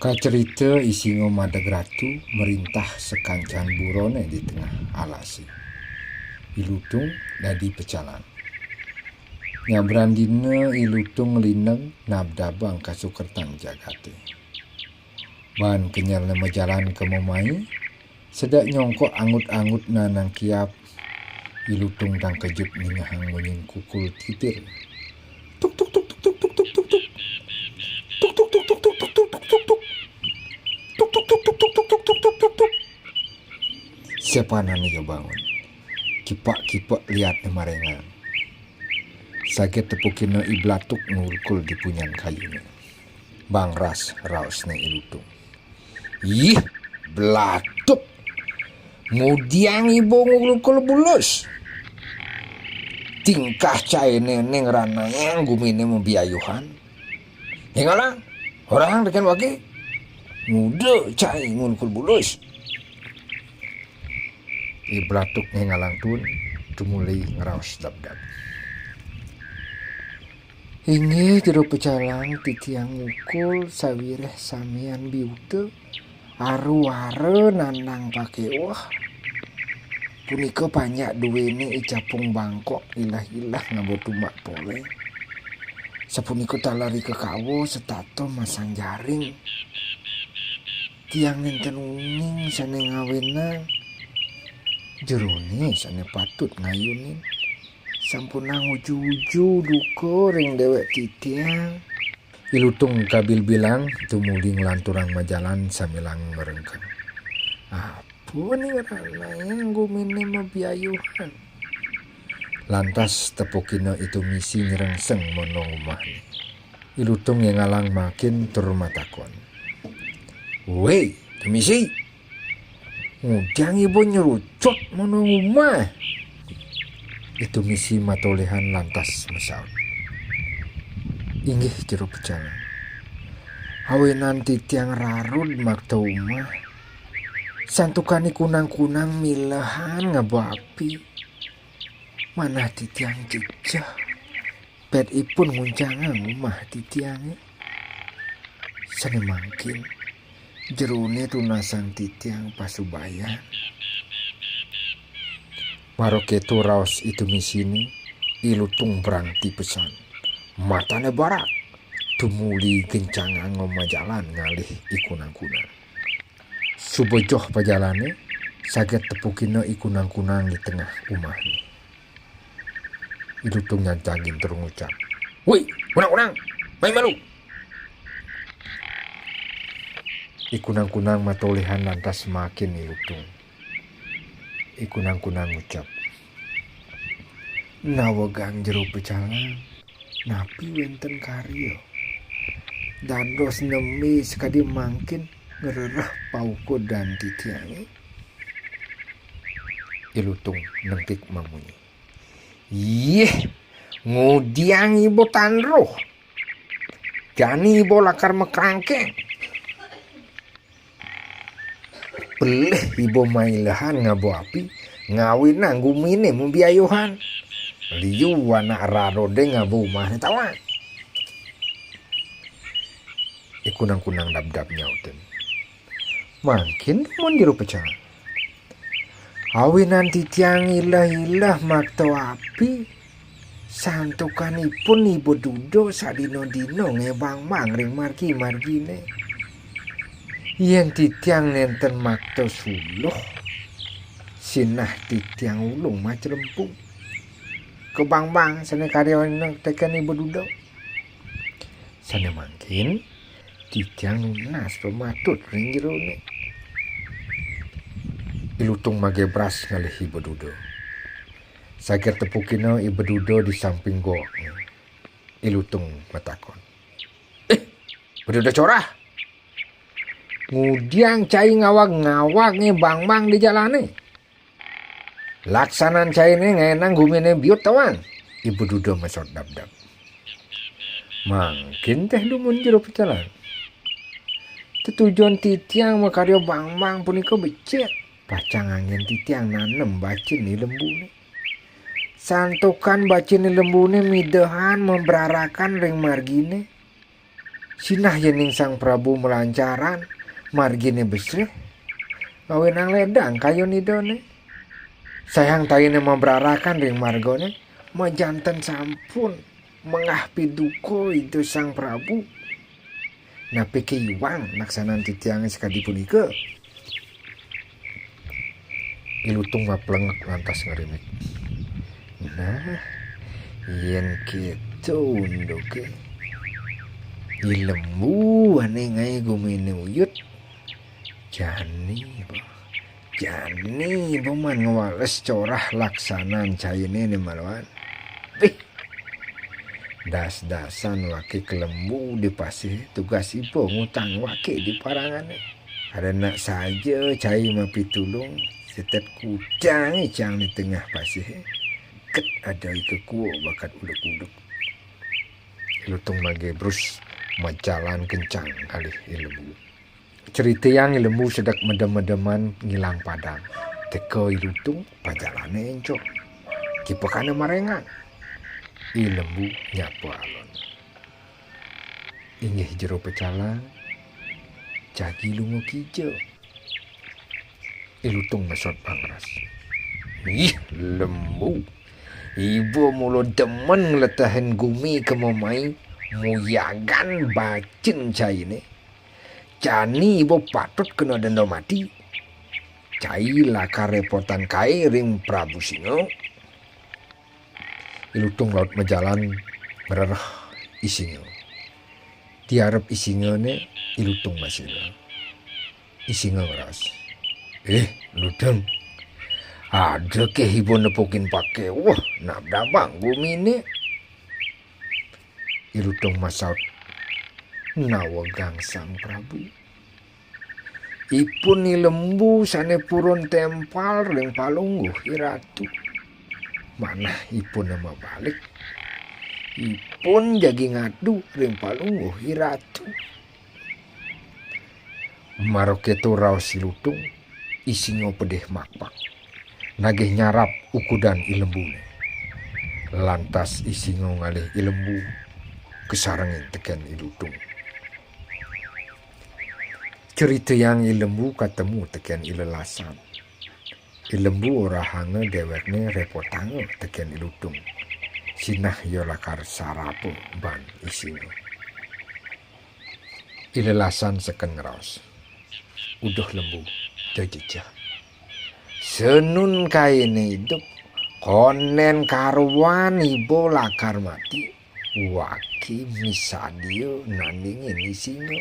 Kacerita isi ngomadeg ratu merintah sekancan burone di tengah alasi. Ilutung dadi pecalang. Nyabrandina ilutung lineng nabdabang kasukertang jagate. Ban kenyal nama jalan ke memai, sedak nyongkok angut-angut nanang kiap. Ilutung dang kejut ningahang munyin kukul titir. Tuk tuk tuk tuk tuk tuk tuk tuk tuk. Tuk tuk tuk tuk tuk tuk tuk tuk tuk tuk. Tuk tuk tuk tuk tuk tuk tuk tuk tuk tuk tuk. Siapa nani yo bangun? Kipak-kipak liat ni marengan. Sakit tepukina iblatuk ngulkul di punyan kayunya. Bang ras raus ni ilutung. Ih, belatuk. Mudiang ibu ngulkul bulus. Tingkah cai neneng rananya gumine membiayuhan. Hingalang, orang dekan wake. Muda cai ngulkul bulus. Iblatuk ngalang tun tumuli ngeraus dab-dab. Inge jero pecalang titiang ngukul sawireh samian biute aru-are nanang pake wah. Punika banyak duwene icapung bangkok ilah-ilah ngabotumak pole. Sapunika talari ke kawo setato masang jaring. Tiang nenten uning sane ngawena. Jerone sane patut ngayunin. Sampunang uju-uju duko ring dewek titiang. Ilutung kabil bilang tumuli ngelanturang majalan samilang merengkang. Apa nih rananya gumine mabiayuhan. Lantas tepukina itu misi nyerengseng monong umahnya. Ilutung yang ngalang makin turmatakon. Wei, misi. Ngujang ibu nyerucut monong umah. Itu misi matolehan lantas mesaut. Inggih jero pecalang. Awenan titiang rarud makta umah. Santukani kunang-kunang milahan ngabapi. Mana titiang jejah. Pet ipun nguncangan umah titiangnya. Sane mangkin. Jerune tunasan titiang pasubayan. Maroketu raos itu misini, ilutung berangti pesan. Matane barak, tumuli gencangan ngomajalan ngalih ikunang-kunang. Subojoh pajalane, saget tepukina ikunang-kunang di tengah umahnya. Ilutung nyantagin terungucap. Woi, kunang-kunang, main malu. Ikunang-kunang matolehan lantas semakin ilutung. Ikunang-kunang ucap. Nawagang jero pecalang, napi wenten karyo. Dados nemi sekadi mangkin ngererah pauko dan titiangi. Ilutung nengkik mamunyi. Yeh, ngudiang ibu tanroh. Jani ibu lakar mekrangkeng. Peleh ibu mailahan ngabo api ngawin nanggumine membiayuhan. Liu anak rarode ngabo umahnya tawan. Ikunang-kunang dab-dab nyauten. Makin mon jero pecah. Awinan titiang ilah-ilah makto api. Santukanipun ibu dudo sadino-dino ngebang-bang ring margi-margine. Yen titiang nenten makto suluh. Sinah titiang ulung macelempung. Kebang-bang sana karyawan tekan ibu duduk. Sana mangkin titiang lunas pematut ring jerone. Ilutung magebras ngalih ibu duduk. Sakir tepukina ibu duduk di samping gok. Ilutung matakon. Berduduk corah. Ngudiang cai ngawag-ngawag nih bang-bang di jalane. Laksanan cai nih ngenang gumine biut tawan. Ibu dudo mesot dab-dab. Mangkin teh dumun jero pecalang. Tujuan titiang makaryo bang-bang punika becek. Pacang angin titiang nanem bacin di lembune. Santukan bacin di lembune midahan memberarakan ring margine. Sinah yening Sang Prabu melancaran margine besre ngawinang ledang kayo nidone. Sayang tayine memberarakan ring margone majanten sampun mengah piduko itu Sang Prabu. Napi kiwang naksanan titiange sekadi punika. Ilutung maplengek lantas ngerimik. Nah, yen kitu unduke ilembu ane ngai gumine uyut jani man ngewales corah laksanan caine ne malawan. Das-dasan wake kelembu di pasih tugas ipo ngutang wake di parangane. Karena saja cai mapitulung setet kudang icang di tengah pasih. Ket ada kekuo bakat uduk-uduk. Ilutung magebrus majalan kencang kali ilembu. Cerita yang ilembu sedak medem-medeman ngilang padang. Teko ilutung pajalane encok. Kipekane marengan. Ilembu nyapu alon. Inggih jero pecalang. Jagi lungo kijo. Ilutung mesot pangras. Ih, lembu. Ibu mulu demen letahin gumi kemomai. Muyagan bacin cai ni. Jani ibu patut kena denda mati. Cai laka repotan kai ring Prabu Singo. Ilutung laut majalan mererah Isingo. Tiarep Isingo ne ilutung masih. Isingo ngeras. Lutung. Ada ke hibo nepukin pake. Wah, nabda banggu ini. Ilutung masaut. Nawagang Sang Prabu. Ipun ni lembu sane purun tempal ring palungguh iratu. Mana ipun nama balik. Ipun jagi ngadu ring palungguh iratu. Maroketu raos Ilutung. Isingo pedih makpak. Nagih nyarap ukudan ilembune. Lantas Isingo ngalih ilembu. Kesarangin teken Ilutung. Cerita yang ilembu ketemu teken ilelasan. Ilembu ora hange dewekne repotange teken Ilutung. Sinah yo lakar sarapo ban Isingo. Ilelasan seken ngeraos. Uduh lembu jajijah. Senun kaine hidup konen karuan ibo lakar mati. Waki misadio nandingin Isingo.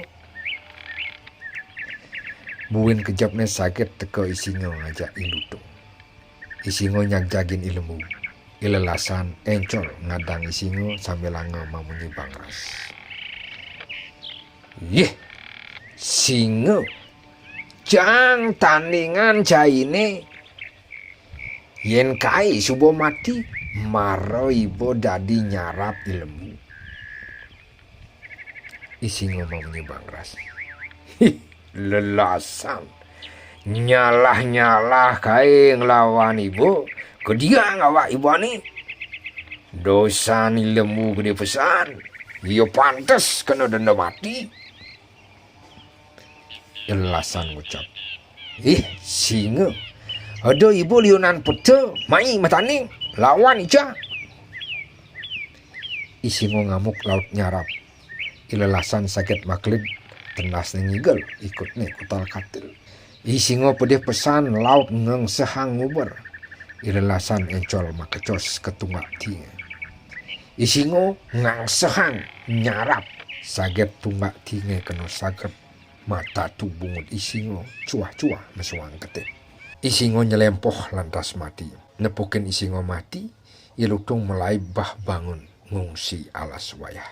Buin kejapnya sakit teko Isingo ngajak Ilutung. Isingo nyagjagin ilembu. Ilelasan encol ngadang Isingo sambil lango mamunyi bangras. Singo. Jang tandingan caine. Yen kai subo mati. Maro ibo dadi nyarap ilembu. Isingo mamunyi bangras. Lelasan nyalah kai ngelawan ibu kedia ngawak ibu ani dosa ni lembu gede pesan dia pantas kena denda mati. Lelasan ngucap Singo ada ibu liunan peta mai matani lawan ija. Isingo ngamuk laut nyarap. Ilelasan sakit maklib tenas ngigel ikut nih kutal katil. Isingo pedih pesan laut ngeng sehang nguber. Ilelasan encol makecos ketunggak tinga. Isingo ngang sehang nyarap. Saget tunggak tinga kena saget mata tu bungut Isingo cuah-cuah mesuang ketik. Isingo nyelempoh lantas mati. Nepukin Isingo mati. Ilutung mulai bah bangun ngungsi alas wayah.